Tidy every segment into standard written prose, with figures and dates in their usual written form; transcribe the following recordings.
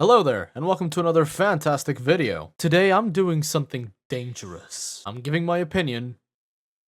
Hello there, and welcome to another fantastic video. Today I'm doing something dangerous. I'm giving my opinion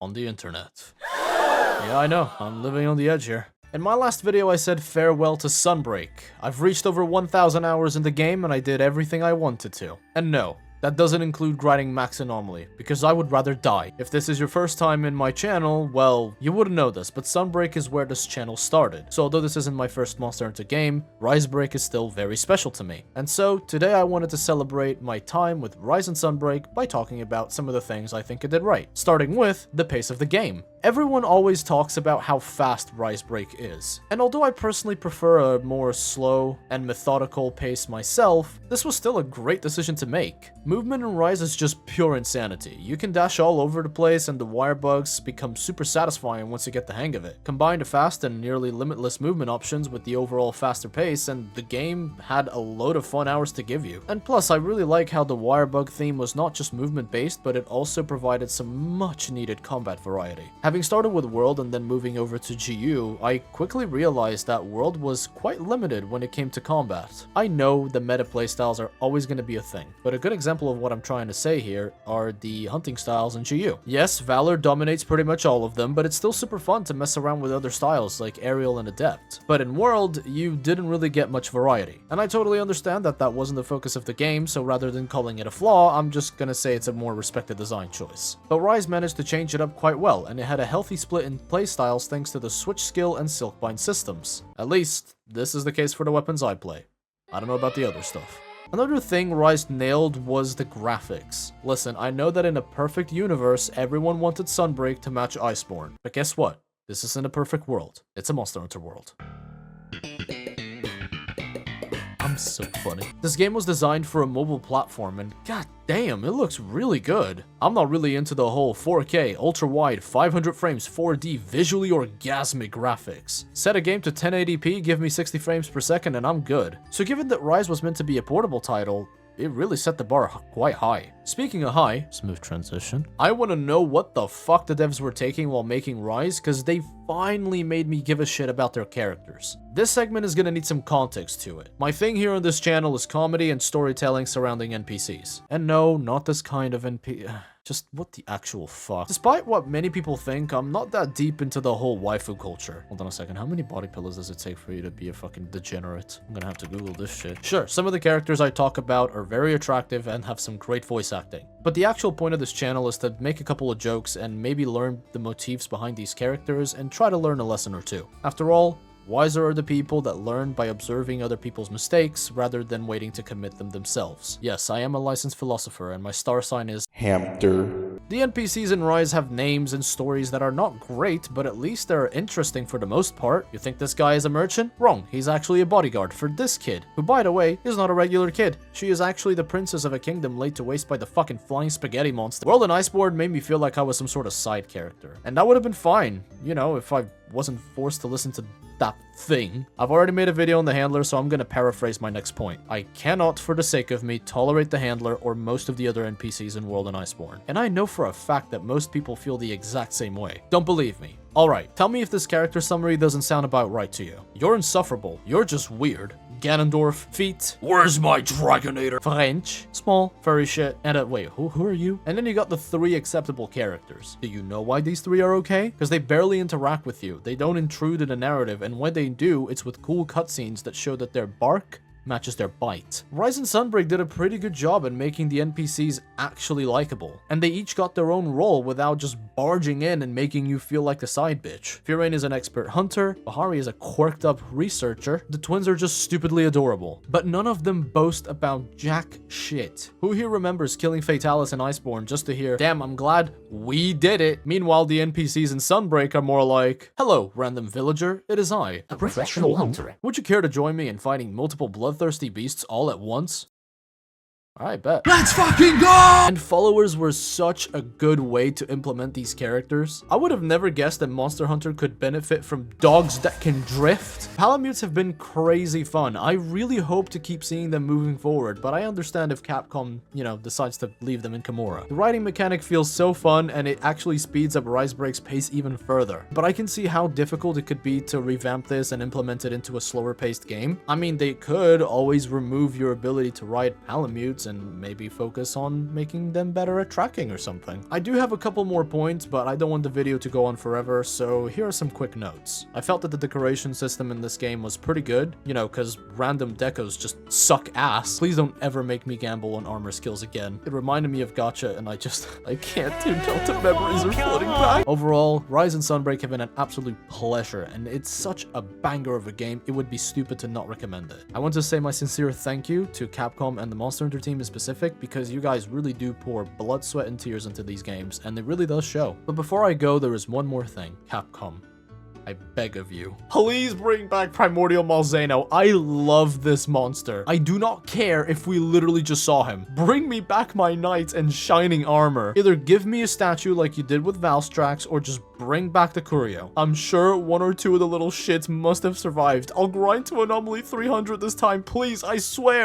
on the internet. Yeah, I know, I'm living on the edge here. In my last video I said farewell to Sunbreak. I've reached over 1,000 hours in the game and I did everything I wanted to. And no, that doesn't include grinding max anomaly, because I would rather die. If this is your first time in my channel, well, you wouldn't know this, but Sunbreak is where this channel started. So although this isn't my first Monster Hunter game, Risebreak is still very special to me. And so, today I wanted to celebrate my time with Rise and Sunbreak by talking about some of the things I think I did right. Starting with the pace of the game. Everyone always talks about how fast Risebreak is, and although I personally prefer a more slow and methodical pace myself, this was still a great decision to make. Movement in Rise is just pure insanity. You can dash all over the place and the wire bugs become super satisfying once you get the hang of it. Combine the fast and nearly limitless movement options with the overall faster pace, and the game had a load of fun hours to give you. And plus, I really like how the wire bug theme was not just movement based, but it also provided some much needed combat variety. Having started with World and then moving over to GU, I quickly realized that World was quite limited when it came to combat. I know the meta playstyles are always going to be a thing, but a good example of what I'm trying to say here are the hunting styles in GU. Yes, Valor dominates pretty much all of them, but it's still super fun to mess around with other styles like Aerial and Adept. But in World, you didn't really get much variety. And I totally understand that that wasn't the focus of the game, so rather than calling it a flaw, I'm just gonna say it's a more respected design choice. But Rise managed to change it up quite well, and it had a healthy split in playstyles thanks to the Switch skill and Silkbind systems. At least, this is the case for the weapons I play. I don't know about the other stuff. Another thing Rise nailed was the graphics. Listen, I know that in a perfect universe, everyone wanted Sunbreak to match Iceborne, but guess what? This isn't a perfect world. It's a Monster Hunter world. I'm so funny. This game was designed for a mobile platform and god damn, it looks really good. I'm not really into the whole 4K, ultra-wide, 500 frames, 4D, visually orgasmic graphics. Set a game to 1080p, give me 60 frames per second and I'm good. So given that Rise was meant to be a portable title, it really set the bar quite high. Speaking of high, smooth transition, I want to know what the fuck the devs were taking while making Rise, because they finally made me give a shit about their characters. This segment is gonna need some context to it. My thing here on this channel is comedy and storytelling surrounding NPCs. And no, not this kind of just what the actual fuck. Despite what many people think, I'm not that deep into the whole waifu culture. Hold on a second, how many body pillows does it take for you to be a fucking degenerate? I'm gonna have to Google this shit. Sure, some of the characters I talk about are very attractive and have some great voice acting. But the actual point of this channel is to make a couple of jokes and maybe learn the motifs behind these characters and try to learn a lesson or two. After all, wiser are the people that learn by observing other people's mistakes rather than waiting to commit them themselves. Yes, I am a licensed philosopher and my star sign is Hamster. The NPCs in Rise have names and stories that are not great, but at least they're interesting for the most part. You think this guy is a merchant? Wrong, he's actually a bodyguard for this kid, who by the way, is not a regular kid. She is actually the princess of a kingdom laid to waste by the fucking flying spaghetti monster. World and Iceborne made me feel like I was some sort of side character. And that would have been fine, you know, if I wasn't forced to listen to that thing. I've already made a video on the handler, so I'm gonna paraphrase my next point. I cannot, for the sake of me, tolerate the handler or most of the other NPCs in World and Iceborne. And I know for a fact that most people feel the exact same way. Don't believe me. Alright, tell me if this character summary doesn't sound about right to you. You're insufferable. You're just weird. Ganondorf, feet. Where's my Dragonator? French, small, furry shit. And wait, who are you? And then you got the 3 acceptable characters. Do you know why these 3 are okay? Because they barely interact with you. They don't intrude in the narrative, and when they do, it's with cool cutscenes that show that their bark matches their bite. Rise and Sunbreak did a pretty good job in making the NPCs actually likable, and they each got their own role without just barging in and making you feel like the side bitch. Firain is an expert hunter, Bahari is a quirked up researcher, the twins are just stupidly adorable, but none of them boast about jack shit. Who here remembers killing Fatalis in Iceborne just to hear, damn, I'm glad we did it? Meanwhile, the NPCs in Sunbreak are more like, hello, random villager, it is I, a professional hunter. Would you care to join me in fighting multiple bloodthirsty beasts all at once? I bet. Let's fucking go! And followers were such a good way to implement these characters. I would have never guessed that Monster Hunter could benefit from dogs that can drift. Palamutes have been crazy fun. I really hope to keep seeing them moving forward, but I understand if Capcom, you know, decides to leave them in Kimura. The riding mechanic feels so fun, and it actually speeds up Risebreak's pace even further. But I can see how difficult it could be to revamp this and implement it into a slower paced game. I mean, they could always remove your ability to ride Palamutes and maybe focus on making them better at tracking or something. I do have a couple more points, but I don't want the video to go on forever, so here are some quick notes. I felt that the decoration system in this game was pretty good, you know, because random decos just suck ass. Please don't ever make me gamble on armor skills again. It reminded me of Gacha, and I can't do Delta memories are floating back. Overall, Rise and Sunbreak have been an absolute pleasure, and it's such a banger of a game, it would be stupid to not recommend it. I want to say my sincere thank you to Capcom and the Monster Hunter team in specific, because you guys really do pour blood, sweat, and tears into these games, and it really does show. But before I go, there is one more thing. Capcom, I beg of you, please bring back Primordial Malzeno. I love this monster. I do not care if we literally just saw him. Bring me back my knights and shining armor. Either give me a statue like you did with Valstrax, or just bring back the Curio. I'm sure one or two of the little shits must have survived. I'll grind to Anomaly 300 this time, please, I swear.